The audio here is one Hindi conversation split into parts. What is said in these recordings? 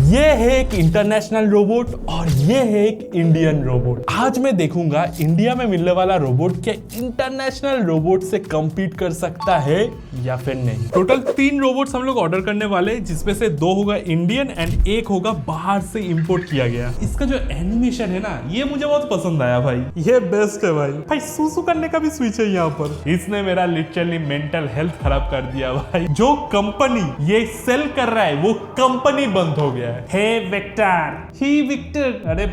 ये है एक इंटरनेशनल रोबोट और ये है एक इंडियन रोबोट। आज मैं देखूंगा इंडिया में मिलने वाला रोबोट क्या इंटरनेशनल रोबोट से कम्पीट कर सकता है या फिर नहीं। टोटल 3 रोबोट्स हम लोग ऑर्डर करने वाले, जिसमें से 2 होगा इंडियन एंड 1 होगा बाहर से इंपोर्ट किया गया। इसका जो एनिमेशन है ना, ये मुझे बहुत पसंद आया भाई, ये बेस्ट है भाई। सूसू करने का भी स्विच है यहाँ पर। इसने मेरा लिटरली मेंटल हेल्थ खराब कर दिया भाई। जो कंपनी ये सेल कर रहा है वो कंपनी बंद हो गया है। हे विक्टर, ही विक्टर। अरे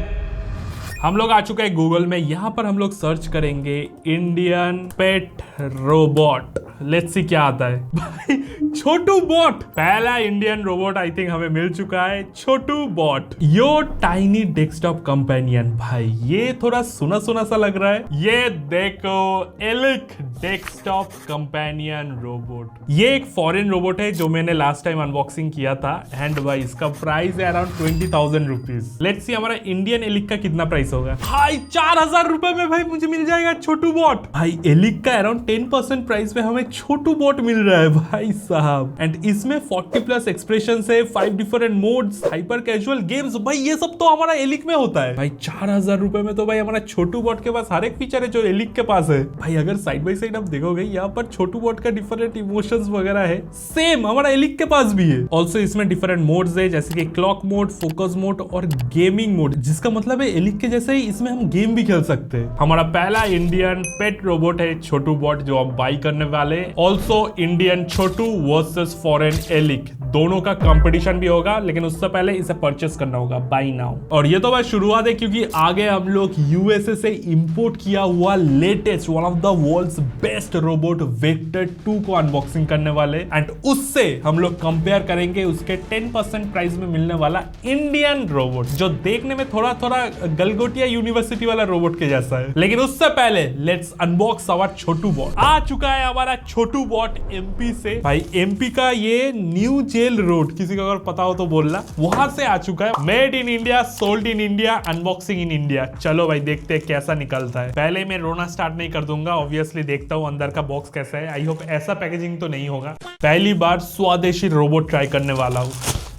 हम लोग आ चुके हैं गूगल में। यहाँ पर हम लोग सर्च करेंगे Indian pet robot. Let's see क्या आता है भाई। छोटू बॉट, पहला इंडियन रोबोट आई थिंक हमें मिल चुका है, Chhotu bot. Your tiny desktop companion. भाई ये थोड़ा सुना सुना सा लग रहा है। ये देखो, एलिक डेस्कटॉप कंपेनियन रोबोट। ये एक फॉरेन रोबोट है जो मैंने लास्ट टाइम अनबॉक्सिंग किया था एंड भाई इसका प्राइस है अराउंड 20,000 रुपीज। लेट्स सी हमारा इंडियन एलिक का कितना प्राइस होगा। भाई 4,000 रुपए में भाई मुझे मिल जाएगा छोटू बॉट। भाई एलिक का अराउंड 10% प्राइस पे हमें छोटू बॉट मिल रहा है भाई साहब। एंड इसमें 40+ एक्सप्रेशन है, 5 different modes, hyper casual games. भाई ये सब तो हमारा एलिक में होता है। भाई 4,000 रुपए में तो भाई हमारा छोटू बॉट के पास हर एक फीचर है जो एलिक के पास है। भाई अगर साइड बाय साइड आप देखोगे यहाँ पर छोटू बॉट का डिफरेंट इमोशंस वगैरह है, सेम हमारा एलिक के पास भी है। ऑल्सो इसमें डिफरेंट मोड्स है, जैसे कि क्लॉक मोड, फोकस मोड और गेमिंग मोड, जिसका मतलब है एलिक के जैसे ही इसमें हम गेम भी खेल सकते हैं। हमारा पहला इंडियन पेट रोबोट है छोटू बॉट जो आप बाई करने वाले। ऑल्सो इंडियन छोटू वर्सेस फॉरेन एलिक, दोनों का कंपटीशन भी होगा, लेकिन उससे पहले इसे परचेस करना होगा, बाई नाउ। और ये तो बस शुरुआत है, क्योंकि आगे हम लोग यूएसए से इंपोर्ट किया हुआ latest one of the world's best robot Vector 2 को अनबॉक्सिंग करने वाले एंड उससे हम लोग कंपेयर करेंगे उसके 10% प्राइस में मिलने वाला इंडियन रोबोट, जो देखने में थोड़ा थोड़ा गलगोटिया यूनिवर्सिटी वाला रोबोट के जैसा है। लेकिन उससे पहले let's unbox our Chhotu bot. आ चुका है हमारा छोटू बॉट एमपी से। भाई एमपी का ये न्यू जेल रोड, किसी को अगर पता हो तो बोलना, वहां से आ चुका है। Made in India, sold in India, unboxing in India. चलो भाई देखते हैं कैसा निकलता है। पहले मैं रोना स्टार्ट नहीं कर दूंगा, ऑब्वियसली देखता हूँ अंदर का बॉक्स कैसा है। आई होप ऐसा पैकेजिंग तो नहीं होगा। पहली बार स्वदेशी रोबोट ट्राई करने वाला हूँ।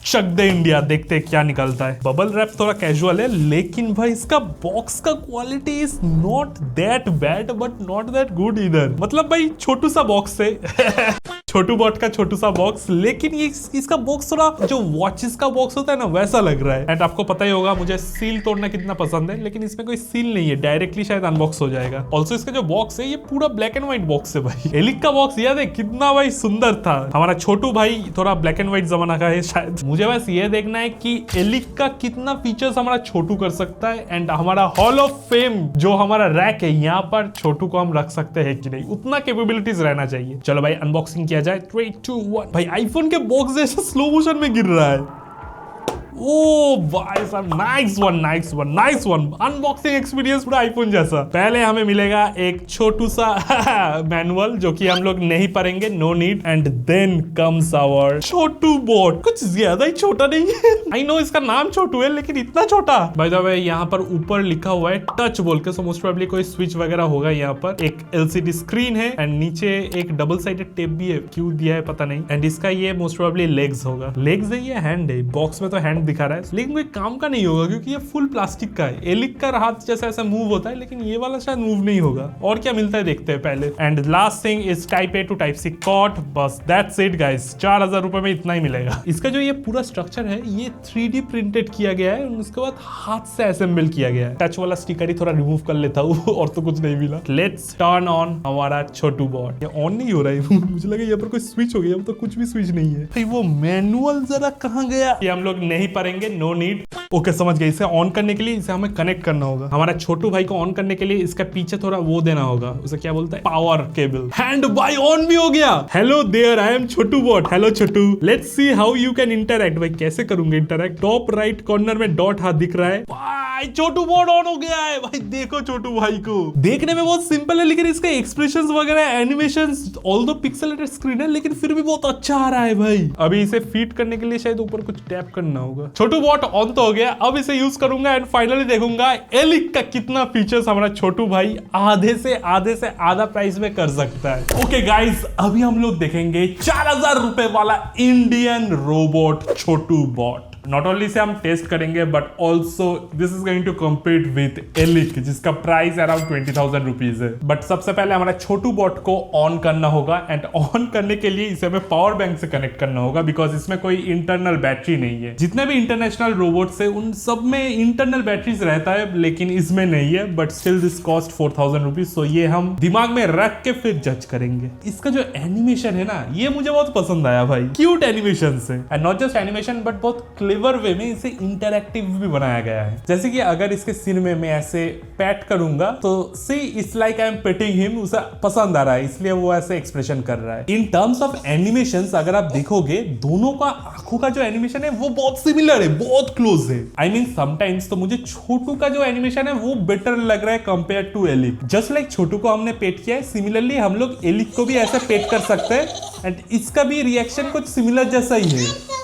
चक दे इंडिया, देखते हैं क्या निकलता है। बबल रैप थोड़ा कैजुअल है, लेकिन भाई इसका बॉक्स का quality is not that bad but not that good इधर। मतलब भाई छोटू सा बॉक्स है छोटू बॉट का छोटू सा बॉक्स, लेकिन ये इसका बॉक्स थोड़ा जो वॉचेस का बॉक्स होता है ना वैसा लग रहा है। एंड आपको पता ही होगा मुझे सील तोड़ना कितना पसंद है, लेकिन इसमें कोई सील नहीं है, डायरेक्टली शायद अनबॉक्स हो जाएगा। ऑल्सो इसका जो बॉक्स है ये पूरा ब्लैक एंड व्हाइट बॉक्स है भाई। एलिक का बॉक्स याद है कितना भाई सुंदर था। हमारा छोटू भाई थोड़ा ब्लैक एंड व्हाइट जमाना का है शायद। मुझे बस ये देखना है कि एलिक का कितना फीचर्स हमारा छोटू कर सकता है एंड हमारा हॉल ऑफ फेम जो हमारा रैक है यहाँ पर छोटू को हम रख सकते हैं कि नहीं, उतना कैपेबिलिटीज रहना चाहिए। चलो भाई अनबॉक्सिंग किया जाए। 3, 2, 1। भाई आईफोन के बॉक्स जैसा स्लो मोशन में गिर रहा है। ओ भाई साहब, nice one, nice one, nice one. Unboxing experience पूरा आईफोन जैसा। पहले हमें मिलेगा एक छोटू सा मैनुअल जो कि हम लोग नहीं पढ़ेंगे, no need. And then comes our Chhotu bot. कुछ ज्यादा ही छोटा नहीं है। आई नो इसका नाम छोटू है, लेकिन इतना छोटा। बाय द वे यहाँ पर ऊपर लिखा हुआ है टच बोल के, सो मोस्ट प्रोबेबली कोई स्विच वगैरह होगा यहाँ पर। एक एलसीडी स्क्रीन है एंड नीचे एक डबल साइडेड टेप भी है, क्यों दिया है पता नहीं। एंड इसका ये मोस्ट प्रोबेबली लेग्स होगा। लेग्स है या हैंड है? बॉक्स में तो हैंड दिखा रहा है, लेकिन कोई काम का नहीं होगा क्योंकि ये फुल प्लास्टिक का है। एलिक का हाथ जैसा ऐसा मूव होता है, लेकिन ये वाला शायद मूव नहीं होगा। और क्या मिलता है देखते हैं पहले। And last thing is type A to type C cord. बस दैट्स इट गाइस। 4,000 रुपए में इतना ही मिलेगा। इसका जो ये पूरा स्ट्रक्चर है ये 3D प्रिंटेड किया गया है, उसके बाद हाथ से असेंबल किया गया है। टच वाला स्टिकर ही थोड़ा रिमूव कर लेता हूँ और तो कुछ नहीं मिला। लेट्स टर्न ऑन हमारा छोटू बॉट। ये ऑन नहीं हो रहा है मुझे लगा यहाँ पर कोई स्विच हो गया, तो कुछ भी स्विच नहीं है। भाई वो मैनुअल जरा कहाँ गया? ये हम लोग नहीं पढ़ेंगे, नो नीड। ओके समझ गए। इसे ऑन करने के लिए इसे हमें कनेक्ट करना होगा। हमारा छोटू भाई को ऑन करने के लिए इसका पीछे थोड़ा वो देना होगा, उसे क्या बोलते हैं, पावर केबल। हैंड बाय ऑन भी हो गया। Hello there, I am Chhotu bot. Hello Chhotu, let's see how you can interact. भाई कैसे करूंगे इंटरैक्ट? टॉप राइट कॉर्नर में डॉट हाथ दिख रहा है। भाई छोटू बॉट ऑन हो गया है। भाई देखो छोटू भाई को, देखने में बहुत सिंपल है, लेकिन इसके एक्सप्रेशंस वगैरह, एनिमेशंस, ऑल्दो पिक्सेलेटेड स्क्रीन है, लेकिन फिर भी बहुत अच्छा आ रहा है भाई। अभी इसे फीड करने के लिए शायद ऊपर कुछ टैप करना होगा। छोटू बॉट ऑन तो हो गया, अब इसे यूज करूंगा एंड फाइनली देखूंगा एलिक का कितना फीचर्स हमारा छोटू भाई आधे से आधा प्राइस में कर सकता है। ओके गाइस, अभी हम लोग देखेंगे 4,000 रुपए वाला Indian robot Chhotu bot. Not only से हम टेस्ट करेंगे but also this is going to compete with Eilik जिसका प्राइस अराउंड 20,000 रुपीज है। बट सबसे पहले हमारा छोटू बॉट को ऑन करना होगा एंड ऑन करने के लिए इसे हमें पावर बैंक से कनेक्ट करना होगा बिकॉज इसमें कोई इंटरनल बैटरी नहीं है। जितने भी इंटरनेशनल रोबोट्स है उन सब में इंटरनल बैटरीज रहता है लेकिन इसमें नहीं है। But still this cost 4,000 rupees. So ये हम दिमाग में रख के फिर जज करेंगे। इसका जो एनिमेशन है ना ये मुझे बहुत पसंद आया भाई, क्यूट एनिमेशन है and not just animation but बहुत क्लेवर वे में इसे इंटरैक्टिव भी बनाया गया है। जैसे कि अगर इसके सिर में मैं ऐसे पैट करूंगा तो see it's like I am painting him, उसे पसंद आ रहा है इसलिए वो ऐसे एक्सप्रेशन कर रहा है। इन टर्म्स ऑफ एनिमेशंस अगर आप देखोगे दोनों का आंखों का जो एनिमेशन है वो बहुत सिमिलर है, बहुत क्लोज है। आई मीन समटाइम्स तो मुझे छोटू का जो एनिमेशन है वो बेटर लग रहा है कंपेयर टू एलिक। जस्ट लाइक छोटू को हमने पेट किया है सिमिलरली हम लोग एलिक को भी ऐसे पेट कर सकते हैं एंड इसका भी रिएक्शन कुछ सिमिलर जैसा ही है।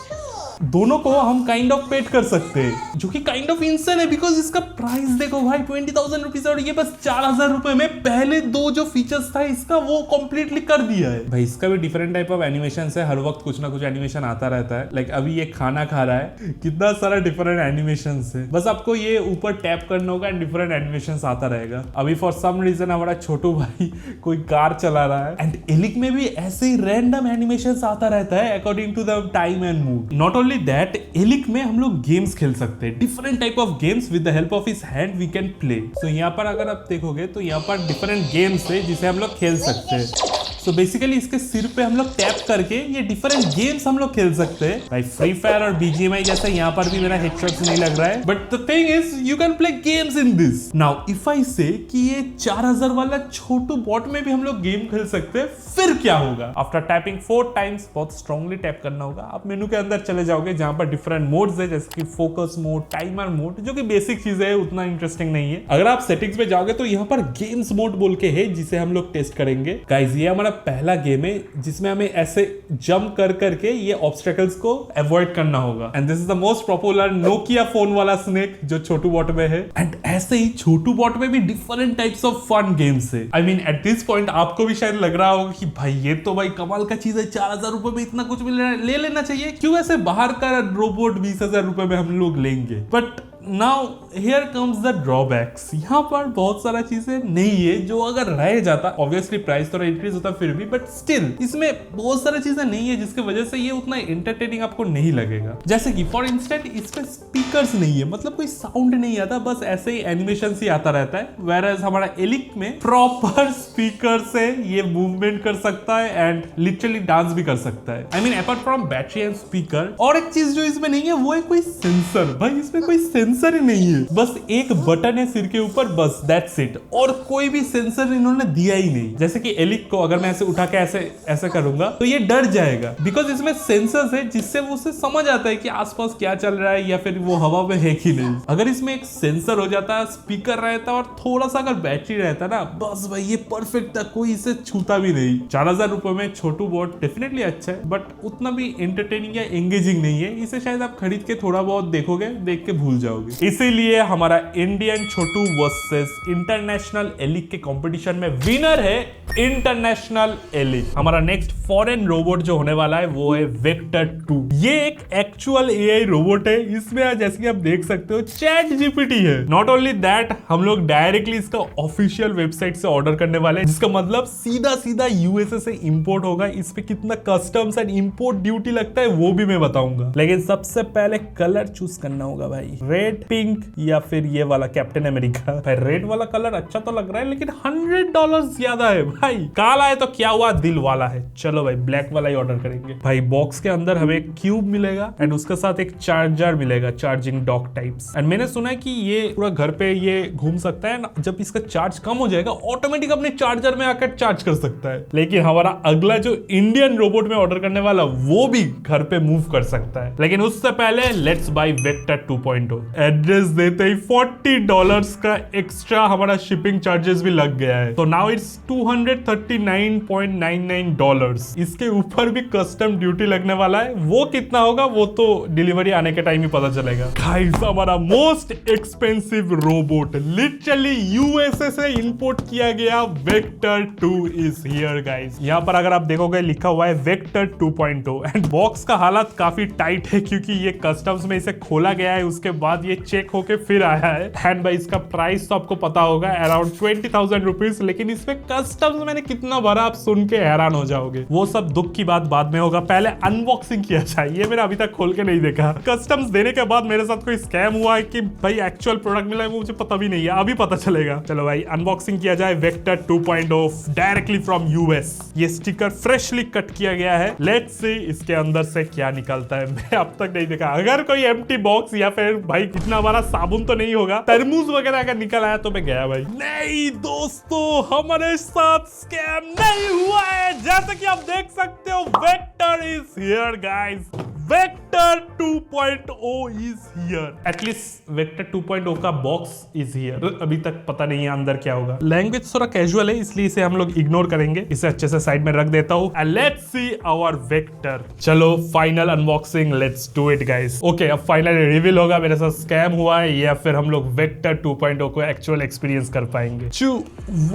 दोनों को हम काइंड ऑफ पेट कर सकते हैं जो कि काइंड ऑफ इंसन है बिकॉज इसका प्राइस देखो भाई 20,000 रुपीज और ये बस 4,000 रुपए में पहले दो जो फीचर्स था इसका वो कंप्लीटली कर दिया है भाई। इसका भी डिफरेंट टाइप ऑफ एनिमेशन है, हर वक्त कुछ ना कुछ एनिमेशन आता रहता है। लाइक अभी ये खाना खा रहा है, कितना सारा डिफरेंट एनिमेशन है। बस आपको ये ऊपर टैप करना होगा एंड डिफरेंट एनिमेशन आता रहेगा। अभी फॉर सम रीजन हमारा छोटू भाई कोई कार चला रहा है एंड एलिक में भी ऐसे ही रैंडम एनिमेशन आता रहता है according to the time and mood. Not only that एलिक में हम लोग गेम्स खेल सकते हैं, different type of games with the help of his hand we can play. So यहाँ पर अगर आप देखोगे तो यहाँ पर डिफरेंट गेम्स है जिसे हम लोग खेल सकते हैं। सो बेसिकली इसके सिर पे हम लोग टैप करके ये डिफरेंट गेम्स हम लोग खेल सकते हैं भाई। फ्री फायर और BGMI जैसे यहाँ पर भी मेरा हेडशॉट्स नहीं लग रहा है but the thing is you can play games in this. Now if I से कि ये 4,000 वाला छोटू बॉट में भी हम लोग गेम खेल सकते हैं फिर क्या होगा। आफ्टर टैपिंग 4 टाइम्स, बहुत स्ट्रांगली टैप करना होगा, आप मेनू के अंदर चले जाओगे जहां पर डिफरेंट मोड्स है जैसे कि फोकस मोड, टाइमर मोड, जो कि बेसिक चीजें है उतना इंटरेस्टिंग नहीं है। अगर आप सेटिंग्स में जाओगे तो यहाँ पर गेम्स मोड बोल के है जिसे हम लोग टेस्ट करेंगे। गाइस ये हमारा पहला गेम है जिसमें हमें ऐसे जंप कर करके ये ऑब्स्टेकल्स को अवॉइड करना होगा and this is the most popular Nokia phone वाला स्नेक जो छोटू बॉट में है। एंड ऐसे ही छोटू बॉट में भी different types of fun games है। I mean at this point आपको भी शायद लग रहा होगा कि भाई ये तो भाई कमाल का चीज है, 4,000 रुपए में इतना कुछ मिल रहा है, ले लेना चाहिए, क्यों ऐसे बाहर का रोबोट 20,000 रुपए में हम लोग लेंगे। But now here comes the drawbacks. यहाँ पर बहुत सारा चीजें नहीं है जो अगर रह जाता, ऑब्वियसली प्राइस थोड़ा इंक्रीज होता फिर भी, बट स्टिल इसमें बहुत सारी चीजें नहीं है जिसकी वजह से ये उतना एंटरटेनिंग आपको नहीं लगेगा। जैसे कि फॉर इंस्टेंट इसमें स्पीकर्स नहीं है, मतलब कोई साउंड नहीं आता, बस ऐसे ही एनिमेशन ही आता रहता है। वेयर हमारा एलिक में प्रॉपर स्पीकर से ये मूवमेंट कर सकता है एंड लिटरली डांस भी कर सकता है। I mean apart from battery and speaker और एक चीज जो इसमें नहीं है वो है कोई सेंसर। भाई इसमें कोई सेंसर ही नहीं है, बस एक बटन है सिर के ऊपर, बस दैट्स इट। और कोई भी सेंसर इन्होंने दिया ही नहीं। जैसे कि एलिक को अगर मैं ऐसे उठा के ऐसे ऐसे करूंगा तो ये डर जाएगा बिकॉज इसमें सेंसर्स है जिससे वो उसे समझ आता है कि आसपास क्या चल रहा है या फिर वो हवा में है कि नहीं। अगर इसमें एक सेंसर हो जाता, स्पीकर रहता और थोड़ा सा अगर बैटरी रहता ना, बस भाई ये परफेक्ट था, कोई इसे छूता भी नहीं। 4,000 रुपए में छोटू बॉट डेफिनेटली अच्छा है बट उतना भी एंटरटेनिंग या एंगेजिंग नहीं है। इसे शायद आप खरीद के थोड़ा बहुत देखोगे, देख के भूल जाओगे। इसीलिए हमारा इंडियन छोटू वर्सेस इंटरनेशनल एलिक के कंपटीशन में विनर है इंटरनेशनल एलिक। हमारा नेक्स्ट फॉरेन रोबोट जो होने वाला है वो है वेक्टर 2। ये एक एक्चुअल एआई रोबोट है। इसमें जैसे कि आप देख सकते हो चैट जीपीटी है। नॉट ओनली दैट, हम लोग डायरेक्टली इसका ऑफिशियल वेबसाइट से ऑर्डर करने वाले हैं, जिसका मतलब सीधा सीधा यूएसए से इंपोर्ट होगा। इस पे कितना कस्टम्स एंड इंपोर्ट ड्यूटी लगता है वो भी मैं बताऊंगा। लेकिन सबसे पहले कलर चूज करना होगा भाई, रेड, पिंक या फिर ये वाला कैप्टन अमेरिका। भाई रेड वाला कलर अच्छा तो लग रहा है लेकिन $100 ज्यादा है भाई। काला है तो क्या हुआ, दिल वाला है, चलो भाई ब्लैक वाला ही ऑर्डर करेंगे। भाई बॉक्स के अंदर हमें एक क्यूब मिलेगा एंड उसके साथ एक चार्जर मिलेगा, चार्जिंग डॉक टाइप्स। एंड मैंने सुना है कि ये पूरा घर पे ये घूम सकता है, जब इसका चार्ज कम हो जाएगा ऑटोमेटिक अपने चार्जर में आकर चार्ज कर सकता है। लेकिन हमारा अगला जो इंडियन रोबोट में ऑर्डर करने वाला वो भी घर पे मूव कर सकता है। लेकिन उससे पहले लेट्स बाय वेक्टर 2.0। एड्रेस देते ही $40 का एक्स्ट्रा हमारा शिपिंग चार्जेस भी लग गया है। तो नाउ इट्स $239.99। इसके ऊपर भी कस्टम ड्यूटी लगने वाला है। वो कितना होगा वो तो डिलीवरी आने के टाइम ही पता चलेगा। गाइस, हमारा most expensive robot literally USA से इंपोर्ट किया गया वेक्टर 2 इज हियर गाइस। यहाँ पर अगर आप देखोगे लिखा हुआ है वेक्टर 2.0 एंड बॉक्स का हालत काफी टाइट है क्योंकि ये कस्टम्स में इसे खोला गया है, उसके बाद ये चेक होके फिर आया है। एंड भाई इसका प्राइस तो आपको पता होगा अराउंड 20,000 रुपीज, लेकिन इसमें कस्टम्स मैंने कितना भरा आप सुन के हैरान हो जाओगे। वो सब दुख की बात बाद में होगा, पहले अनबॉक्सिंग किया जाए। ये मैंने अभी तक खोल के नहीं देखा। कस्टम्स देने के बाद मेरे साथ कोई स्कैम हुआ है कि भाई एक्चुअल प्रोडक्ट मिला है वो मुझे पता भी नहीं है, अभी पता चलेगा। चलो भाई अनबॉक्सिंग किया जाए वेक्टर 2.0 डायरेक्टली फ्रॉम यूएस। ये स्टिकर फ्रेशली कट किया गया है। लेट्स सी इसके अंदर से क्या निकलता है। मैं अब तक नहीं देखा। अगर कोई एम्प्टी बॉक्स या फिर भाई इतना बड़ा साबुन तो नहीं होगा, तरबूज वगैरह अगर निकल आया तो मैं गया भाई। नहीं दोस्तों, हमारे साथ स्कैम नहीं हुआ है। जैसे कि आप देख सकते हो vector is here guys. Vector 2.0 is here. At least vector 2.0 का बॉक्स इज हियर। अभी तक पता नहीं है अंदर क्या होगा। लैंग्वेज थोड़ा कैजुअल है इसलिए इसे हम लोग इग्नोर करेंगे। इसे अच्छे से साइड में रख देता हूँ। Let's see our vector. चलो final unboxing, let's do it guys. Okay, अब फाइनली रिवील होगा मेरे साथ स्कैम हुआ है या फिर हम लोग वेक्टर 2.0 को एक्चुअल एक्सपीरियंस कर पाएंगे। 2,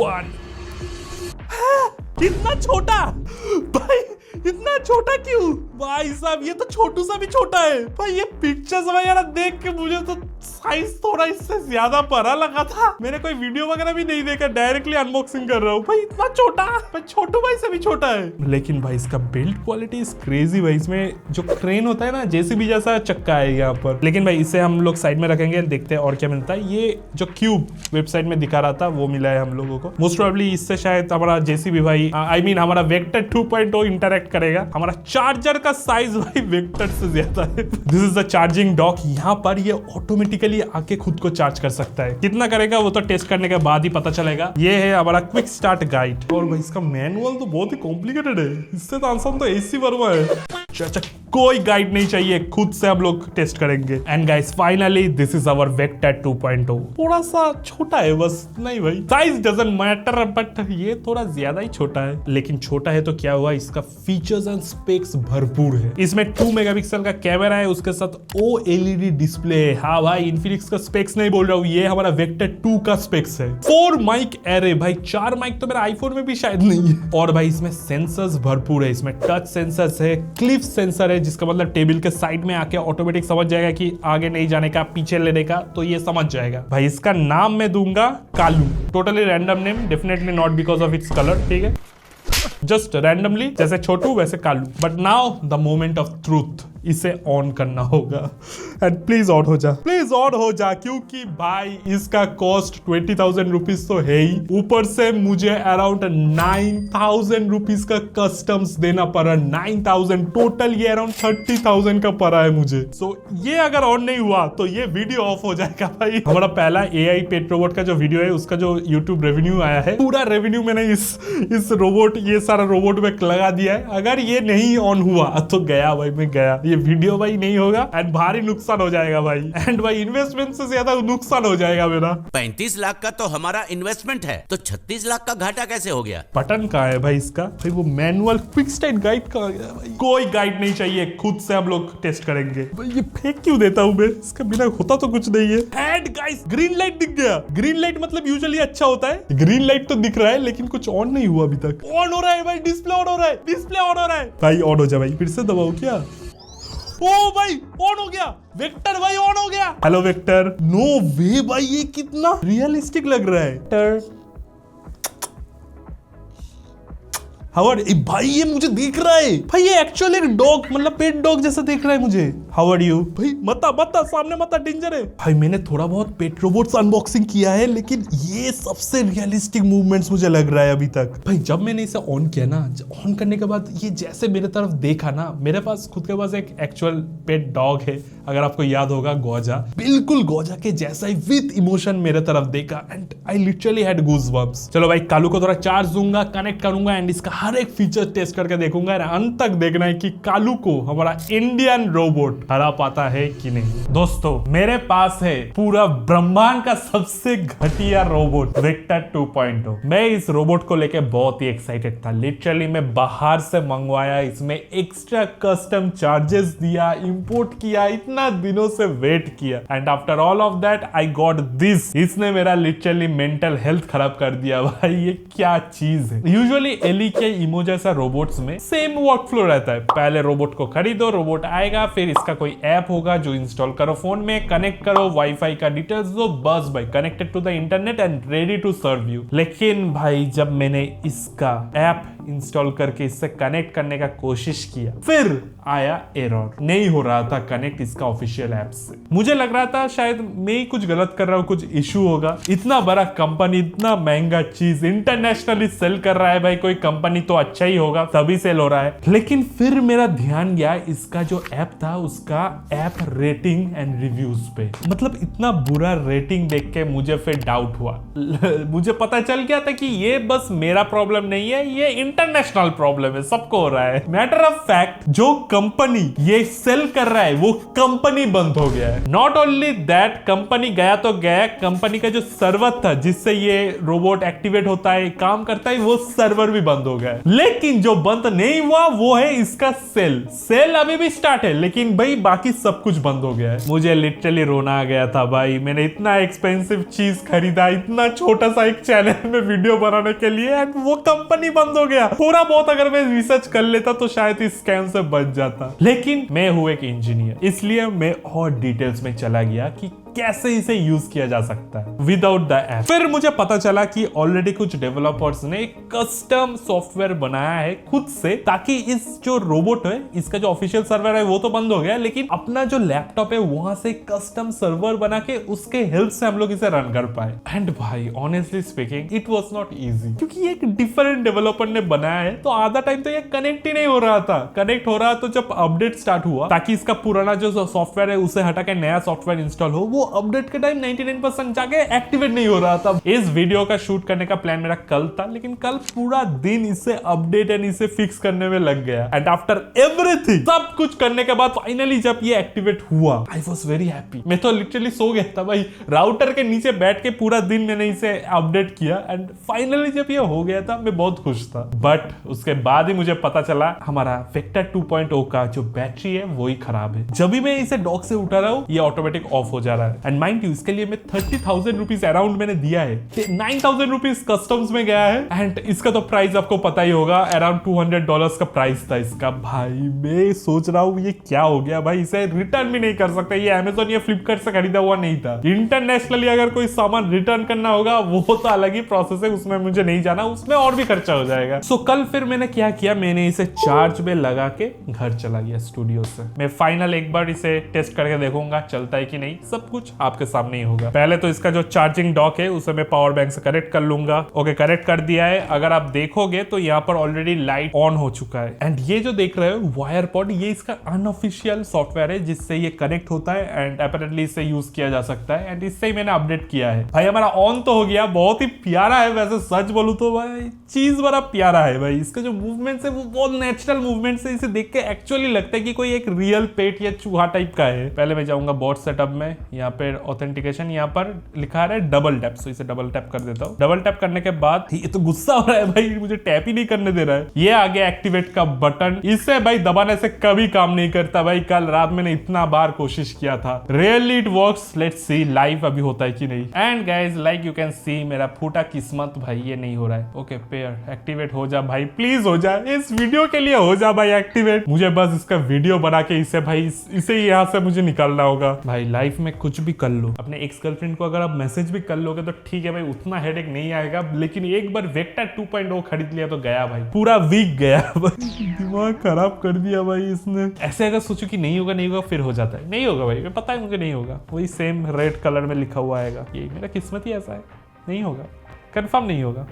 1। इतना छोटा भाई, इतना छोटा क्यों भाई साहब? ये तो छोटू सा भी छोटा है भाई। ये पिक्चर्स वगैरह देख के मुझे तो साइज थोड़ा इससे ज्यादा बड़ा लगा था। मैंने कोई वीडियो वगैरह भी नहीं देखा, डायरेक्टली अनबॉक्सिंग कर रहा हूँ भाई। इतना छोटा भाई, छोटू भाई से भी छोटा है। लेकिन भाई इसका बिल्ड क्वालिटी इज क्रेजी भाई। इसमें जो क्रेन होता है ना, जेसीबी जैसा चक्का है यहाँ पर। लेकिन भाई इसे हम लोग साइड में रखेंगे, देखते हैं और क्या मिलता है। ये जो क्यूब वेबसाइट में दिखा रहा था वो मिला है हम लोगों को। मोस्ट प्रोबेबली इससे शायद हमारा जेसीबी भाई आई मीन हमारा वेक्टर 2.0 इंटरेक्ट करेगा। हमारा चार्जर का साइज भाई वेक्टर से ज्यादा है। This is the charging dock. यहाँ पर ये ऑटोमेटिकली आके खुद को चार्ज कर सकता है। कितना करेगा वो तो टेस्ट करने के बाद ही पता चलेगा। ये है हमारा क्विक स्टार्ट गाइड। और भाई इसका मैनुअल तो बहुत ही कॉम्प्लिकेटेड है। इससे तो आसान तो एसी वर्मा है। अच्छा, कोई गाइड नहीं चाहिए, खुद से हम लोग टेस्ट करेंगे। And guys finally this is our vector 2.0। थोड़ा सा छोटा है बस। नहीं भाई, साइज डजंट मैटर, बट ये थोड़ा ज्यादा ही छोटा है। लेकिन छोटा है तो क्या हुआ, इसका फीचर्स एंड स्पेक्स भरपूर है। इसमें 2 मेगापिक्सल का कैमरा है, उसके साथ OLED डिस्प्ले है। हाँ भाई, इन्फिनिक्स का स्पेक्स नहीं बोल रहा हूँ, ये हमारा वेक्टर 2 का स्पेक्स है। 4 माइक एरे भाई, 4 माइक तो मेरा आईफोन में भी शायद नहीं है। और भाई इसमें सेंसर्स भरपूर है। इसमें टच सेंसर्स है, क्लिफ सेंसर है, जिसका मतलब टेबल के साइड में आके ऑटोमेटिक समझ जाएगा कि आगे नहीं जाने का, पीछे लेने का, तो ये समझ जाएगा। भाई इसका नाम मैं दूंगा Kalu. Totally random name, definitely not because of its colour, ठीक है, जस्ट रैंडमली। जैसे छोटू वैसे Kalu. But now the moment of truth. इसे ऑन करना होगा। एंड प्लीज ऑन हो जा, प्लीज ऑन हो जा, क्योंकि भाई इसका कॉस्ट 20,000 रुपीज तो है ही, ऊपर से मुझे अराउंड 9,000 रुपीज का कस्टम्स देना पड़ा। 9,000 टोटल, ये अराउंड 30,000 का पड़ा है मुझे। सो ये अगर ऑन नहीं हुआ तो ये वीडियो ऑफ हो जाएगा भाई। हमारा पहला AI पेट रोबोट का जो वीडियो है, उसका जो यूट्यूब रेवेन्यू आया है, पूरा रेवेन्यू मैंने इस रोबोट, ये सारा रोबोट में लगा दिया है। अगर ये नहीं ऑन हुआ तो गया भाई, मैं गया। ये वीडियो भाई नहीं होगा एंड भारी नुकसान हो जाएगा भाई। एंड भाई इन्वेस्टमेंट से ज्यादा नुकसान हो जाएगा मेरा। 35 लाख का तो हमारा इन्वेस्टमेंट है, तो 36 लाख का घाटा कैसे हो गया? बटन कहाँ है भाई इसका? भाई वो मैनुअल क्विक स्टार्ट गाइड कहाँ गया भाई? कोई गाइड नहीं चाहिए, खुद से हम लोग टेस्ट करेंगे। भाई ये फेंक क्यों देता हूँ मैं? इसका बिना होता तो कुछ नहीं है। एंड गाइस ग्रीन लाइट दिख गया। ग्रीन लाइट मतलब यूजुअली अच्छा होता है। ग्रीन लाइट तो दिख रहा है लेकिन कुछ ऑन नहीं हुआ अभी तक। ऑन हो रहा है भाई, डिस्प्ले ऑन हो रहा है, डिस्प्ले ऑन हो रहा है भाई। ऑन हो जा भाई, फिर से दबाओ क्या? ओ भाई ऑन हो गया, वेक्टर भाई ऑन हो गया। Hello vector. नो वे भाई, ये कितना रियलिस्टिक लग रहा है। हाउ भाई, ये मुझे दिख रहा है भाई, ये एक्चुअली एक डॉग, मतलब पेट डॉग जैसा दिख रहा है मुझे। हाउ आर यू भाई? मता सामने मता, डेंजर है भाई। मैंने थोड़ा बहुत पेट रोबोट्स अनबॉक्सिंग किया है, लेकिन ये सबसे रियलिस्टिक मूवमेंट्स मुझे लग रहा है अभी तक भाई। जब मैंने इसे ऑन किया ना, ऑन करने के बाद ये जैसे मेरे तरफ देखा ना, मेरे पास खुद के पास एक एक्चुअल पेट डॉग है, अगर आपको याद होगा, गोजा। बिल्कुल गोजा के जैसा ही विद इमोशन मेरे तरफ देखा and I literally had goosebumps. चलो भाई, कालू को थोड़ा चार्ज दूंगा, कनेक्ट करूंगा एंड इसका हर एक फीचर टेस्ट करके देखूंगा और अंत तक देखना है कि कालू को हमारा इंडियन रोबोट हरा पाता है कि नहीं। दोस्तों मेरे पास है पूरा ब्रह्मांड का सबसे घटिया रोबोट वेक्टर 2.0। मैं इस रोबोट को लेके बहुत ही एक्साइटेड था। लिटरली मैं बाहर से मंगवाया, इसमें एक्स्ट्रा कस्टम चार्जेस दिया, इंपोर्ट किया, इतना दिनों से वेट किया and after all of that I got this. इसने मेरा लिटरली मेंटल हेल्थ खराब कर दिया भाई। ये क्या चीज है। यूजुअली एली के इमो जैसा रोबोट्स में सेम वर्क फ्लो रहता है। पहले रोबोट को खरीदो, रोबोट आएगा, फिर इसका कोई ऐप होगा जो इंस्टॉल करो फोन में, कनेक्ट करो, वाईफाई का डिटेल्स दो, बस भाई connected to the internet and ready to serve you. लेकिन भाई जब मैंने इसका ऐप इंस्टॉल करके इससे कनेक्ट करने का कोशिश किया, फिर आया एरर, नहीं हो रहा था कनेक्ट इसका ऑफिशियल ऐप से। मुझे लग रहा था शायद मैं ही कुछ गलत कर रहा हूँ, कुछ इशू होगा। इतना बड़ा कंपनी, इतना महंगा चीज इंटरनेशनली सेल कर रहा है भाई, कोई कंपनी तो अच्छा ही होगा, तभी सेल हो रहा है। लेकिन फिर मेरा ध्यान गया इसका जो ऐप था उसका ऐप रेटिंग एंड रिव्यूज पे। मतलब इतना बुरा रेटिंग देख के मुझे फिर डाउट हुआ। मुझे पता चल गया था कि ये बस मेरा प्रॉब्लम नहीं है, ये इंटरनेशनल प्रॉब्लम है, सबको हो रहा है। मैटर ऑफ फैक्ट जो कंपनी ये सेल कर रहा है वो कंपनी बंद हो गया है। नॉट ओनली दैट, कंपनी गया तो गया, कंपनी का जो सर्वर था जिससे ये रोबोट एक्टिवेट होता है, काम करता है, वो सर्वर भी बंद हो गया है। लेकिन जो बंद नहीं हुआ वो है इसका सेल अभी भी स्टार्ट है, लेकिन भाई बाकी सब कुछ बंद हो गया है। मुझे लिटरली रोना आ गया था भाई। मैंने इतना एक्सपेंसिव चीज खरीदा, इतना छोटा सा एक चैनल में वीडियो बनाने के लिए, एंड वो कंपनी बंद हो गया। थोड़ा बहुत अगर मैं रिसर्च कर लेता तो शायद इस स्कैम से बच जाता। लेकिन मैं हूं एक इंजीनियर, इसलिए मैं और डिटेल्स में चला गया कि कैसे इसे यूज किया जा सकता है विदाउट द ऐप। फिर मुझे पता चला कि ऑलरेडी कुछ डेवलपर्स ने कस्टम सॉफ्टवेयर बनाया है खुद से, ताकि इस जो रोबोट है इसका जो ऑफिशियल सर्वर है वो तो बंद हो गया, लेकिन अपना जो लैपटॉप है वहां से कस्टम सर्वर बना के उसके हेल्प से हम लोग इसे रन कर पाए। एंड भाई honestly speaking it was not easy, क्योंकि ये एक डिफरेंट डेवलपर ने बनाया है, तो आधा टाइम तो ये कनेक्ट ही नहीं हो रहा था। कनेक्ट हो रहा तो जब अपडेट स्टार्ट हुआ ताकि इसका पुराना जो सॉफ्टवेयर है उसे हटा के नया सॉफ्टवेयर इंस्टॉल हो, वो अपडेट के टाइम 99% जाके एक्टिवेट नहीं हो रहा था। इस वीडियो का शूट करने का प्लान मेरा कल था, लेकिन कल पूरा दिन इसे अपडेट एंड इसे फिक्स करने में लग गया। एंड आफ्टर एवरीथिंग, सब कुछ करने के बाद फाइनली जब ये एक्टिवेट हुआ, आई वाज वेरी हैप्पी। मैं तो लिटरली सो गया था भाई, राउटर के नीचे बैठ के पूरा दिन मैंने इसे अपडेट किया एंड फाइनली जब ये हो गया था मैं बहुत खुश था। बट उसके बाद ही मुझे पता चला हमारा वेक्टर 2.0 का जो बैटरी है वो ही खराब है। जब भी मैं इसे डॉक से उठा रहा हूँ ये ऑटोमेटिक ऑफ हो जा रहा है। एंड माइंड यू, इसके लिए मैं 30,000 रुपीज अराउंड मैंने दिया है, 9,000 रुपीज कस्टम्स में गया है। एंड इसका तो प्राइस आपको पता ही होगा, अराउंड $200 का प्राइस था इसका। भाई मैं सोच रहा हूँ ये क्या हो गया भाई, इसे रिटर्न भी नहीं कर सकते। ये अमेजोन या फ्लिपकार्ट से खरीदा हुआ नहीं था। इंटरनेशनली अगर कोई सामान रिटर्न करना होगा वो तो अलग ही प्रोसेस है, उसमें मुझे नहीं जाना, उसमें और भी खर्चा हो जाएगा। सो कल फिर मैंने क्या किया, मैंने इसे चार्ज में लगा के घर चला गया स्टूडियो से। मैं फाइनल एक बार इसे टेस्ट करके देखूंगा चलता है कि नहीं, सब कुछ आपके सामने ही होगा। पहले तो इसका जो चार्जिंग डॉक है उसे मैं पावर बैंक से कनेक्ट कर लूंगा। ओके, कनेक्ट कर दिया है। अगर आप देखोगे तो यहाँ पर ऑलरेडी लाइट ऑन हो चुका है। एंड ये जो देख रहे हो वायर पॉड, ये इसका अनऑफिशियल सॉफ्टवेयर है जिससे ये कनेक्ट होता है एंड अपैरेंटली इसे यूज किया जा सकता है। एंड इससे ही मैंने अपडेट किया है। भाई हमारा ऑन तो हो गया, बहुत ही प्यारा है वैसे, सच बोलूं तो भाई चीज बड़ा प्यारा है भाई। इसका जो मूवमेंट है वो बहुत नेचुरल मूवमेंट है, इसे देख के एक्चुअली लगता है कि कोई एक रियल पेट या चूहा टाइप का है। पहले मैं जाऊंगा बॉट सेटअप में, यहाँ पे ऑथेंटिकेशन, यहाँ पर लिखा है डबल टैप, सो इसे डबल टैप कर देता हूँ। डबल टैप करने के बाद ये तो गुस्सा हो रहा है भाई, मुझे टैप ही नहीं करने दे रहा है। ये आगे एक्टिवेट का बटन, इससे भाई दबाने से कभी काम नहीं करता भाई। कल रात मैंने इतना बार कोशिश किया था, really it works. Let's see live अभी होता है कि नहीं। And guys like you can see मेरा फूटा किस्मत भाई, ये नहीं हो रहा है। ओके पेयर एक्टिवेट हो जा भाई, प्लीज हो जा, इस वीडियो के लिए हो जा भाई एक्टिवेट। मुझे बस इसका वीडियो बना के इसे भाई इसे यहाँ से मुझे निकालना होगा भाई। लाइफ में कुछ भी कर लो, अपने एक्स गर्लफ्रेंड को अगर आप मैसेज भी कर लोगे तो ठीक है भाई, उतना हेडेक नहीं आएगा। लेकिन एक बार वेक्टर 2.0 खरीद लिया तो गया भाई, पूरा वीक गया भाई। दिमाग खराब कर दिया भाई इसने। ऐसे अगर सोचो कि नहीं होगा नहीं होगा, फिर हो जाता है। नहीं होगा भाई, पता है मुझे नहीं होगा। वही सेम रेड कलर में लिखा हुआ आएगा, ये मेरा किस्मत ही ऐसा है, नहीं होगा, कंफर्म नहीं होगा।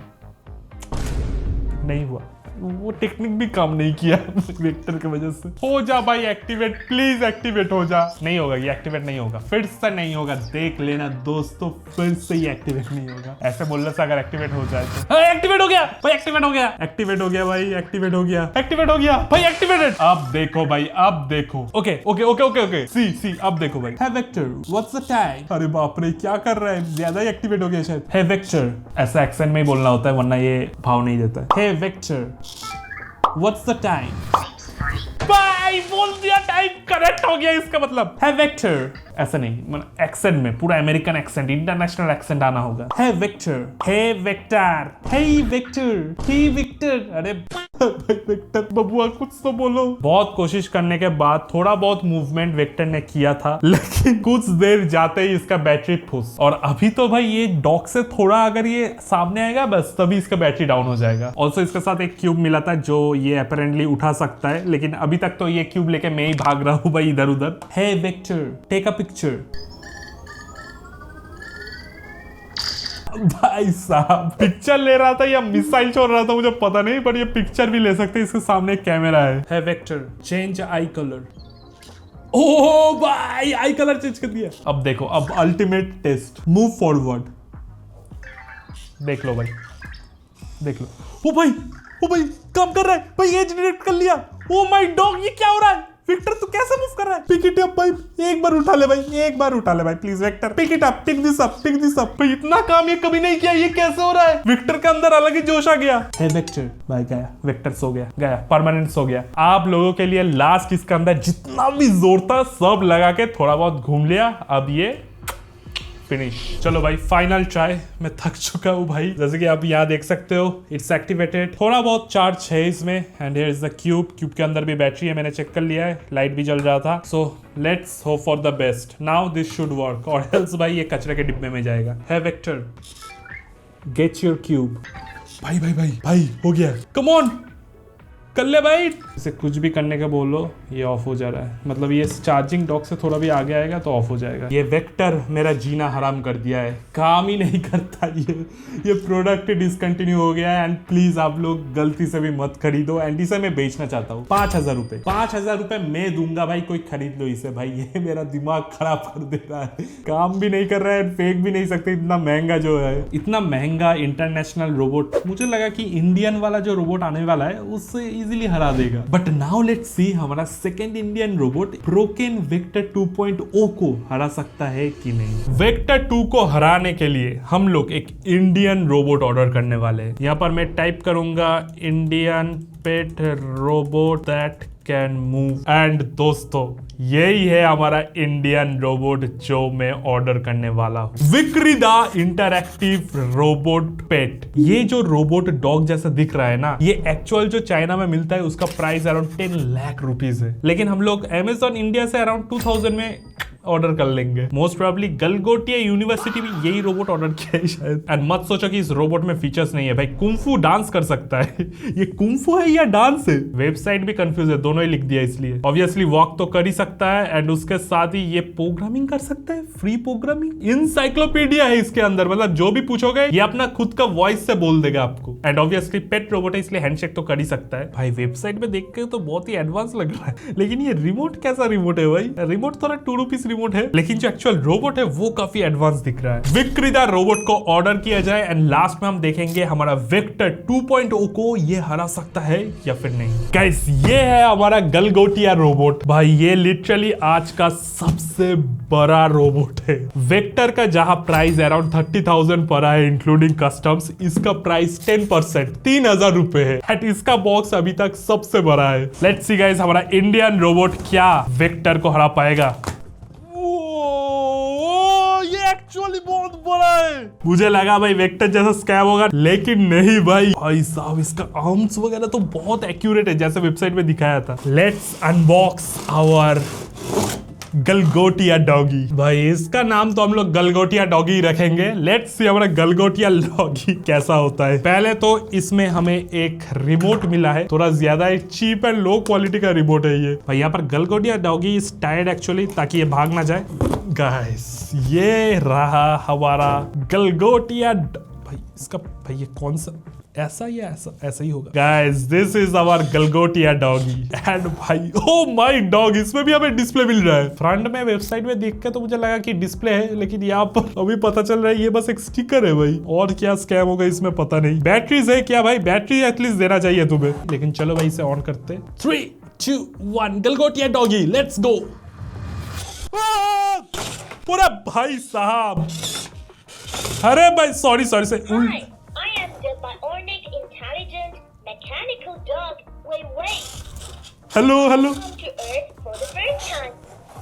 नहीं हुआ, वो टेक्निक भी काम नहीं किया वेक्टर की वजह से। हो जा भाई एक्टिवेट, प्लीज एक्टिवेट हो जा। नहीं होगा, ये एक्टिवेट नहीं होगा, फिर से नहीं होगा, देख लेना दोस्तों, फिर से ही एक्टिवेट नहीं होगा। ऐसे बोलने से अगर एक्टिवेट हो जाए तो एक्टिवेट हो गया भाई, एक्टिवेट हो गया, एक्टिवेट हो गया भाई, एक्टिवेट हो गया, एक्टिवेट हो गया भाई, एक्टिवेटेड। अब देखो भाई, अब देखो, okay okay okay okay okay, see अब देखो भाई, है वेक्टर व्हाट्स द टाइम। अरे बाप रे, क्या कर रहा है, ज्यादा ही एक्टिवेट हो गया शायद। है वेक्टर, ऐसा एक्सेंट में ही बोलना होता है वरना ये भाव नहीं देता है। हे वेक्टर व्हाट्स द टाइम। भाई बोल दिया, टाइम करेक्ट हो गया, इसका मतलब है वेक्टर। ऐसा नहीं, मतलब एक्सेंट में पूरा अमेरिकन एक्सेंट, इंटरनेशनल एक्सेंट आना होगा। है वेक्टर, हे वेक्टर, हे वेक्टर, ही विक्टर। अरे वेक्टर बबुआ कुछ तो बोलो। बहुत कोशिश करने के बाद थोड़ा बहुत मूवमेंट वेक्टर ने किया था, लेकिन कुछ देर जाते ही इसका बैटरी फुस। और अभी तो भाई ये डॉक से थोड़ा अगर ये सामने आएगा बस तभी इसका बैटरी डाउन हो जाएगा। ऑल्सो इसके साथ एक क्यूब मिला था जो ये अपेरेंटली उठा सकता है, लेकिन अभी तक तो ये क्यूब लेके मैं ही भाग रहा हूँ भाई इधर उधर। हे वेक्टर टेक अ पिक्चर। भाई साहब पिक्चर ले रहा था या मिसाइल छोड़ रहा था मुझे पता नहीं, पर ये पिक्चर भी ले सकते, इसके सामने एक कैमरा है वेक्टर चेंज आई कलर। ओ भाई आई कलर चेंज कर दिया। अब देखो, अब अल्टीमेट टेस्ट, मूव फॉरवर्ड। देख लो भाई, देख लो। ओ भाई काम कर रहा है भाई, एज डिटेक्ट कर लिया। ओ माय डॉग, ये क्या हो रहा है विक्टर, तू कैसे मूव कर रहा है? पिक इट अप भाई, एक बार उठा ले भाई, एक बार उठा ले भाई please Victor, pick it up, pick this up, pick this up. भाई इतना काम ये कभी नहीं किया, ये कैसे हो रहा है? विक्टर के अंदर अलग ही जोश आ गया। हे विक्टर भाई, गया विक्टर, सो गया परमानेंट सो गया। आप लोगों के लिए लास्ट इसके अंदर जितना भी जोर था सब लगा के थोड़ा बहुत घूम लिया, अब ये फिनिश। चलो भाई फाइनल ट्राई, मैं थक चुका हूँ भाई। जैसे कि आप यहाँ देख सकते हो इट्स एक्टिवेटेड, थोड़ा बहुत चार्ज है इसमें। And here is the cube के अंदर भी बैटरी है, मैंने चेक कर लिया है, लाइट भी जल रहा था। So let's hope for the best, now this should work, और एल्स भाई ये कचरे के डिब्बे में जाएगा। है वेक्टर गेट योर क्यूब। भाई हो गया, कम ऑन कर ले भाई। इसे कुछ भी करने का बोलो ये ऑफ हो जा रहा है, मतलब ये चार्जिंग डॉक से थोड़ा भी आगे आएगा तो ऑफ हो जाएगा। ये वेक्टर मेरा जीना हराम कर दिया है, काम ही नहीं करता ये प्रोडक्ट डिसकंटिन्यू हो गया है। एंड प्लीज आप लोग गलती से भी मत खरीदो, एंड इसे मैं बेचना चाहता हूँ 5,000 रुपए, 5,000 रुपए मैं दूंगा भाई, कोई खरीद लो इसे भाई, ये मेरा दिमाग खराब कर दे रहा है, काम भी नहीं कर रहा है, फेंक भी नहीं सकते, इतना महंगा जो है, इतना महंगा इंटरनेशनल रोबोट। मुझे लगा कि इंडियन वाला जो रोबोट आने वाला है उससे इजीली हरा देगा, बट नाउ लेट्स सी हमारा second Indian robot procaine vector 2.0 को हरा सकता है कि नहीं। वेक्टर 2 को हराने के लिए हम लोग एक इंडियन रोबोट ऑर्डर करने वाले हैं। यहाँ पर मैं टाइप करूंगा Indian pet robot that can move, and दोस्तों यही है हमारा इंडियन रोबोट जो मैं ऑर्डर करने वाला हूँ, विक्रीदा इंटरैक्टिव रोबोट पेट। ये जो रोबोट डॉग जैसा दिख रहा है ना, ये एक्चुअल जो चाइना में मिलता है उसका प्राइस अराउंड 10 लाख रुपीज है, लेकिन हम लोग अमेजॉन इंडिया से अराउंड 2000 में ऑर्डर कर लेंगे। मोस्ट प्रोबेबली गलगोटिया यूनिवर्सिटी भी यही रोबोट ऑर्डर किया है शायद। एंड मत सोचो कि इस रोबोट में फीचर्स नहीं है भाई, कुंफू डांस कर सकता है ये कुंफू है या डांस है, वेबसाइट भी कंफ्यूज है, दोनों ही लिख दिया इसलिए। ऑब्वियसली वॉक तो कर ही सकता है, एंड उसके साथ ही ये प्रोग्रामिंग कर सकता है, फ्री प्रोग्रामिंग, इंसाइक्लोपीडिया है इसके अंदर, मतलब जो भी पूछोगे ये अपना खुद का वॉइस से बोल देगा आपको। एंड ऑब्वियसली पेट रोबोट है इसलिए हैंडशेक तो कर ही सकता है भाई। वेबसाइट में देख के तो बहुत ही एडवांस लग रहा है, लेकिन ये रिमोट कैसा रिमोट है भाई? रिमोट थोड़ा 2 रुपीस रिमोट है, लेकिन जो एक्चुअल रोबोट है वो काफी एडवांस दिख रहा है। विक्रीदा रोबोट को ऑर्डर किया जाए, एंड लास्ट में हम देखेंगे हमारा वेक्टर 2.0 को ये हरा सकता है या फिर नहीं। गाइस ये है हमारा गलगोटिया रोबोट भाई, ये लिटरली आज का सबसे बड़ा रोबोट है। वेक्टर का जहां प्राइस अराउंड 30,000 पड़ा है इंक्लूडिंग कस्टम्स, इसका प्राइस 10% 3,000 रुपए है, एंड इसका बॉक्स अभी तक सबसे बड़ा है। लेट्स सी गाइस हमारा इंडियन रोबोट क्या वेक्टर को हरा पाएगा। ये एक्चुअली बहुत बड़ा है, मुझे लगा भाई वेक्टर जैसा स्कैम होगा, लेकिन नहीं भाई साहब इसका आर्म्स वगैरह तो बहुत एक्यूरेट है जैसे वेबसाइट में दिखाया था। Let's unbox our Galgotia doggy. भाई इसका नाम तो हम लोग गलगोटिया डॉगी रखेंगे। लेट्स सी हमारा गलगोटिया डॉगी कैसा होता है। पहले तो इसमें हमें एक रिमोट मिला है, थोड़ा ज्यादा चीप एंड लो क्वालिटी का रिमोट है ये भाई। यहाँ पर Galgotia doggy is tired actually, ताकि ये भाग ना जाए। गाइस ये रहा हमारा गलगोटिया भाई। इसका भाई ये कौन सा ऐसा या ऐसा ऐसा ही होगा। Guys this is our Galgotia doggy and भाई ओ माय डॉग, इसमें भी हमें डिस्प्ले मिल रहा है। फ्रंट में वेबसाइट में देख के तो मुझे लगा कि डिस्प्ले है, लेकिन यहाँ पर अभी पता चल रहा है ये बस एक स्टिकर है भाई। और क्या स्कैम होगा इसमें पता नहीं। बैटरीज है क्या भाई? बैटरी एटलीस्ट देना चाहिए तुम्हें। लेकिन चलो भाई इसे ऑन करते। 3, 2, 1 गलगोटिया डॉगी लेट्स गो। पूरा भाई साहब, अरे भाई सॉरी सॉरी से Hi, I am the bionic intelligent mechanical dog. Wait. Hello hello Come to Earth for the first time.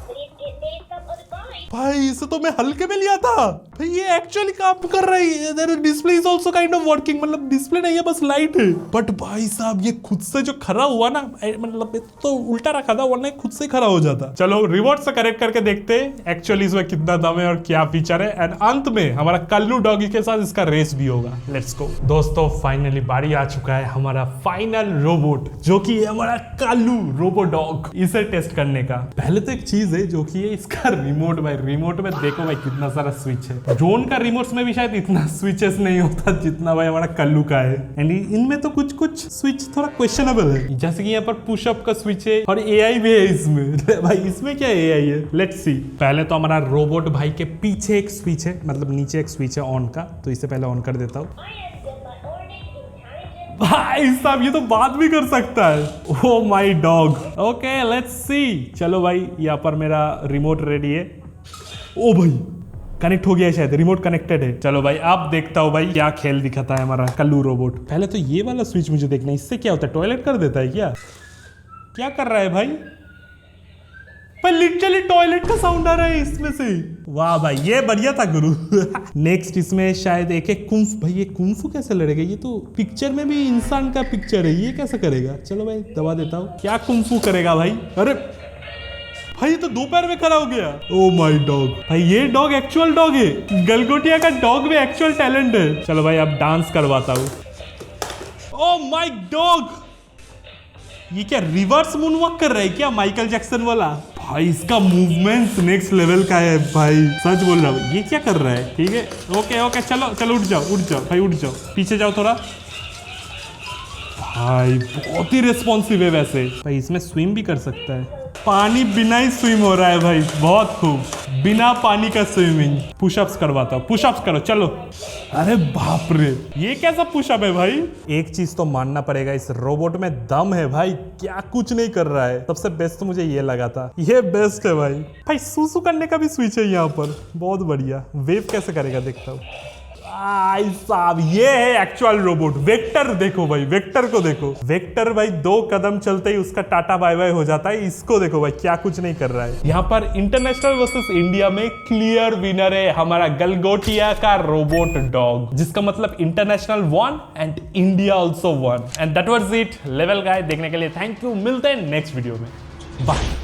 Please get me some advice. भाई इसे तो मैं हल्के में लिया था भाई, ये एक्चुअली काम कर रही है। Display is also kind of working, मतलब डिस्प्ले नहीं है बस लाइट है। बट भाई साहब ये खुद से जो खड़ा हुआ ना, मतलब तो उल्टा रखा था वरना खुद से खड़ा हो जाता। चलो रिमोट से कनेक्ट करके देखते हैं एक्चुअली इसमें कितना दम है और क्या फीचर है। एंड अंत में हमारा कल्लू डॉगी के साथ इसका रेस भी होगा। लेट्स गो दोस्तों, फाइनली बारी आ चुका है हमारा फाइनल रोबोट, जो कि है हमारा कल्लू रोबो डॉग। इसे टेस्ट करने का पहले तो एक चीज है जो कि है इसका रिमोट। भाई रिमोट में देखो भाई कितना सारा स्विच है। ड्रोन का रिमोट्स में भी शायद इतना स्विचेस नहीं होता जितना भाई हमारा कल्लू का है। एंड इनमें तो कुछ कुछ स्विच थोड़ा क्वेश्चनेबल है, जैसे कि यहाँ पर पुशअप का स्विच है और एआई भी है इसमें। भाई इसमें क्या एआई है? Let's see. पहले तो हमारा रोबोट भाई के पीछे एक स्विच है, मतलब नीचे एक स्विच है ऑन का, तो इसे पहले ऑन कर देता हूँ। I am the bionic intelligent. भाई साहब ये तो बात भी कर सकता है। Oh my dog. Okay let's see. चलो भाई यहाँ पर मेरा रिमोट रेडी है। ओ भाई कनेक्ट हो गया है, शायद रिमोट कनेक्टेड है। चलो भाई अब देखता हूँ भाई क्या खेल दिखाता है हमारा कल्लू रोबोट। पहले तो ये वाला स्विच मुझे देखना है, इससे क्या होता है? टॉयलेट कर देता है क्या? क्या कर रहा है भाई? भाई लिटरली टॉयलेट का साउंड आ रहा है इसमें से। वाह भाई ये बढ़िया था गुरु। नेक्स्ट इसमें शायद एक एक कुंफ। भाई ये कुंफू कैसे लड़ेगा? ये तो पिक्चर में भी इंसान का पिक्चर है, ये कैसे करेगा? चलो भाई दबा देता हूँ। क्या कुंफू करेगा भाई? अरे भाई ये तो दो पैर में खड़ा हो गया। Oh my dog. भाई ये डॉग एक्चुअल डॉग है। गलगोटिया का डॉग में एक्चुअल टैलेंट है। चलो भाई अब डांस करवाता हूँ। ओ माय डॉग, ये क्या रिवर्स मूनवॉक कर रहा है क्या माइकल जैक्सन वाला? भाई इसका मूवमेंट नेक्स्ट लेवल का है भाई, सच बोल रहा हूँ। ये क्या कर रहा है? ठीक है ओके ओके चलो चलो उठ जाओ भाई, उठ जाओ, पीछे जाओ थोड़ा। भाई बहुत ही रिस्पॉन्सिव है वैसे। भाई इसमें स्विम भी कर सकता है। पानी बिना ही स्विम हो रहा है भाई, बहुत खूब। बिना पानी का स्विमिंग। पुशअप्स करवाता हूँ, पुशअप्स करो चलो। अरे बाप रे ये कैसा पुशअप है भाई? एक चीज तो मानना पड़ेगा, इस रोबोट में दम है भाई, क्या कुछ नहीं कर रहा है। सबसे बेस्ट तो मुझे ये लगा था, ये बेस्ट है भाई। भाई सूसू करने का भी स्विच है यहाँ पर, बहुत बढ़िया। वेव कैसे करेगा देखता हूँ। भाई साहब ये है एक्चुअल रोबोट। वेक्टर देखो भाई, वेक्टर को देखो। वेक्टर भाई 2 कदम चलते ही उसका टाटा बाय बाय हो जाता है। इसको देखो भाई क्या कुछ नहीं कर रहा है। यहाँ पर इंटरनेशनल वर्सेस इंडिया में क्लियर विनर है हमारा गलगोटिया का रोबोट डॉग, जिसका मतलब international one and India also one. And that was it. Level guide देखने के लिए थैंक यू। मिलते हैं नेक्स्ट वीडियो में, बाय।